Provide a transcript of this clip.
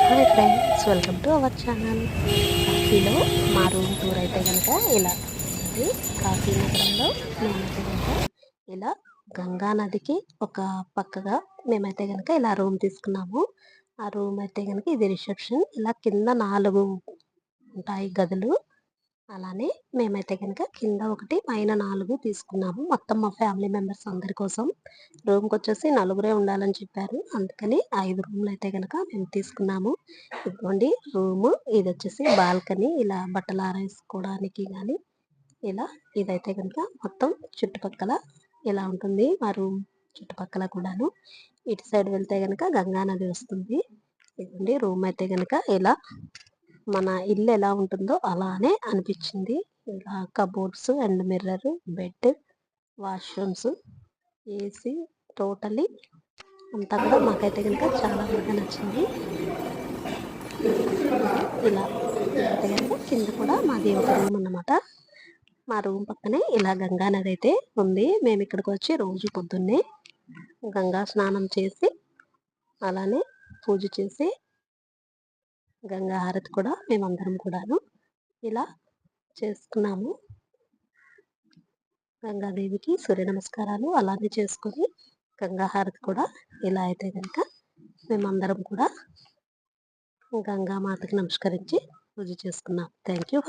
Hi friends, welcome to our channel. కాశీలో మా room tour అయితే కనుక ఇలా ఉంది. కాశీ నగరంలో మేమైతే కనుక ఇలా గంగా నదికి ఒక పక్కగా మేమైతే కనుక ఇలా రూమ్ తీసుకున్నాము. ఆ రూమ్ అయితే కనుక ఇది రిసెప్షన్. ఇలా కింద 4 ఉంటాయి గదులు. అలానే మేమైతే కనుక కింద ఒకటి పైన 4 తీసుకున్నాము. మొత్తం మా ఫ్యామిలీ మెంబర్స్ అందరి కోసం. రూమ్కి వచ్చేసి నలుగురే ఉండాలని చెప్పారు. అందుకని 5 రూమ్లు అయితే కనుక మేము తీసుకున్నాము. ఇదిగోండి రూము. ఇది వచ్చేసి బాల్కనీ. ఇలా బట్టలు ఆరేసుకోవడానికి కానీ ఇలా ఇదైతే కనుక మొత్తం చుట్టుపక్కల ఇలా ఉంటుంది మా రూమ్ చుట్టుపక్కల కూడాను. ఇటు సైడ్ వెళ్తే కనుక గంగా నది వస్తుంది. ఇదిగోండి రూమ్ అయితే కనుక ఇలా మన ఇల్లు ఎలా ఉంటుందో అలానే అనిపించింది. ఇలా cupboards and mirror, bed, washrooms, AC, totally అంతా కూడా మాకైతే కనుక చాలా బాగా నచ్చింది. ఇలా అయితే కనుక కింద కూడా మాది ఒక రూమ్ అన్నమాట. మా రూమ్ పక్కనే ఇలా గంగా నది అయితే ఉంది. మేము ఇక్కడికి వచ్చి రోజు పొద్దున్నే గంగా స్నానం చేసి అలానే పూజ చేసి గంగా హారతి కూడా మేమందరం కూడాను ఇలా చేసుకున్నాము. గంగాదేవికి సూర్య నమస్కారాలు అలానే చేసుకొని గంగా హారతి కూడా ఇలా అయితే కనుక మేమందరం కూడా గంగా మాతకి నమస్కరించి పూజ చేసుకున్నాం. Thank you.